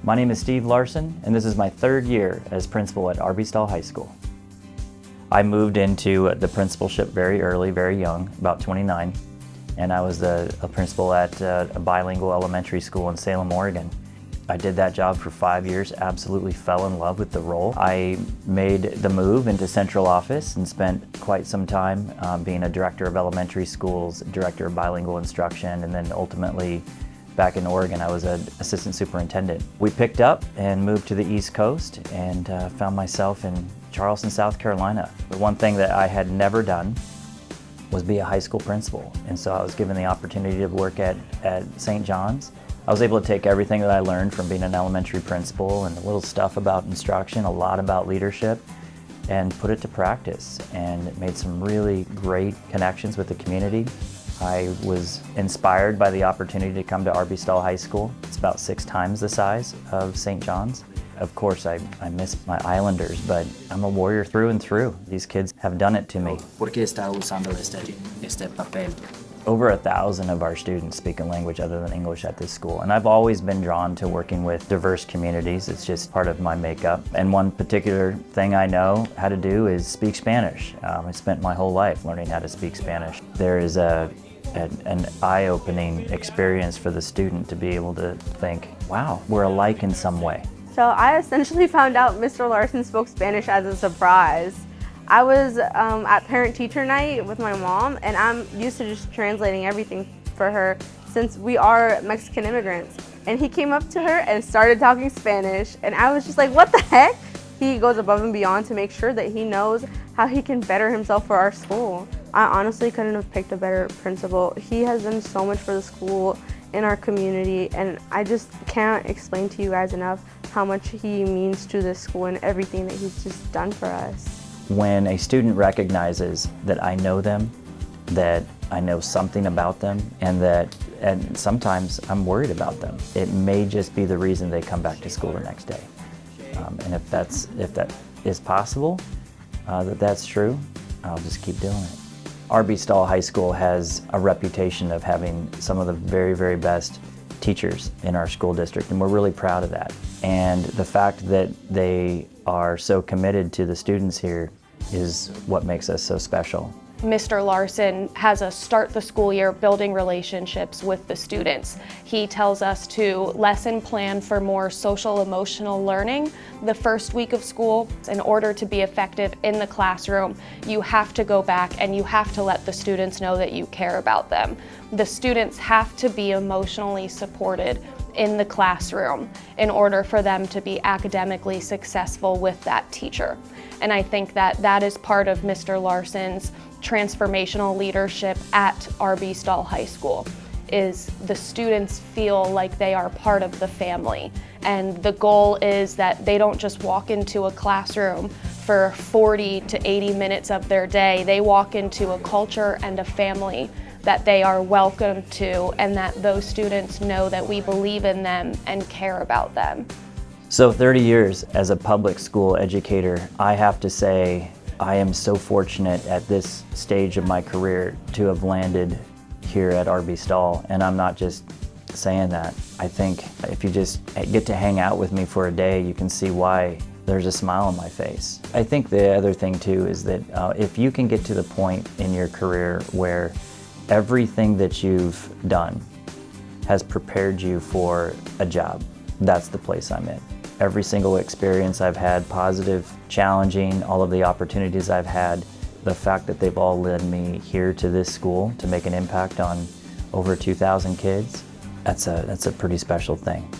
My name is Steve Larson, and this is my third year as principal at Arbistall High School. I moved into the principalship very early, very young, about 29, and I was a principal at a bilingual elementary school in Salem, Oregon. I did that job for 5 years, absolutely fell in love with the role. I made the move into central office and spent quite some time being a director of elementary schools, director of bilingual instruction, and then ultimately back in Oregon I was an assistant superintendent. We picked up and moved to the East Coast and found myself in Charleston, South Carolina. The one thing that I had never done was be a high school principal, and so I was given the opportunity to work at St. John's. I was able to take everything that I learned from being an elementary principal and a little stuff about instruction, a lot about leadership, and put it to practice, and made some really great connections with the community. I was inspired by the opportunity to come to Arbistall High School. It's about 6 times the size of St. John's. Of course, I miss my Islanders, but I'm a warrior through and through. These kids have done it to me. ¿Por qué está usando este papel? Over 1,000 of our students speak a language other than English at this school, and I've always been drawn to working with diverse communities. It's just part of my makeup. And one particular thing I know how to do is speak Spanish. I spent my whole life learning how to speak Spanish. There is an eye-opening experience for the student to be able to think, wow, we're alike in some way. So I essentially found out Mr. Larson spoke Spanish as a surprise. I was at parent-teacher night with my mom, and I'm used to just translating everything for her since we are Mexican immigrants. And he came up to her and started talking Spanish, and I was just like, what the heck? He goes above and beyond to make sure that he knows how he can better himself for our school. I honestly couldn't have picked a better principal. He has done so much for the school and our community, and I just can't explain to you guys enough how much he means to this school and everything that he's just done for us. When a student recognizes that I know them, that I know something about them, and sometimes I'm worried about them, it may just be the reason they come back to school the next day. And if that is possible, that's true, I'll just keep doing it. Arbistall High School has a reputation of having some of the very, very best teachers in our school district, and we're really proud of that. And the fact that they are so committed to the students here is what makes us so special. Mr. Larson has us start the school year building relationships with the students. He tells us to lesson plan for more social emotional learning the first week of school. In order to be effective in the classroom, you have to go back and you have to let the students know that you care about them. The students have to be emotionally supported in the classroom in order for them to be academically successful with that teacher. And I think that that is part of Mr. Larson's transformational leadership at Arbistall High School, is the students feel like they are part of the family. And the goal is that they don't just walk into a classroom for 40 to 80 minutes of their day. They walk into a culture and a family that they are welcome to, and that those students know that we believe in them and care about them. So 30 years as a public school educator, I have to say I am so fortunate at this stage of my career to have landed here at Arbistall, and I'm not just saying that. I think if you just get to hang out with me for a day, you can see why there's a smile on my face. I think the other thing too is that if you can get to the point in your career where everything that you've done has prepared you for a job, that's the place I'm in. Every single experience I've had, positive, challenging, all of the opportunities I've had, the fact that they've all led me here to this school to make an impact on over 2,000 kids, that's a pretty special thing.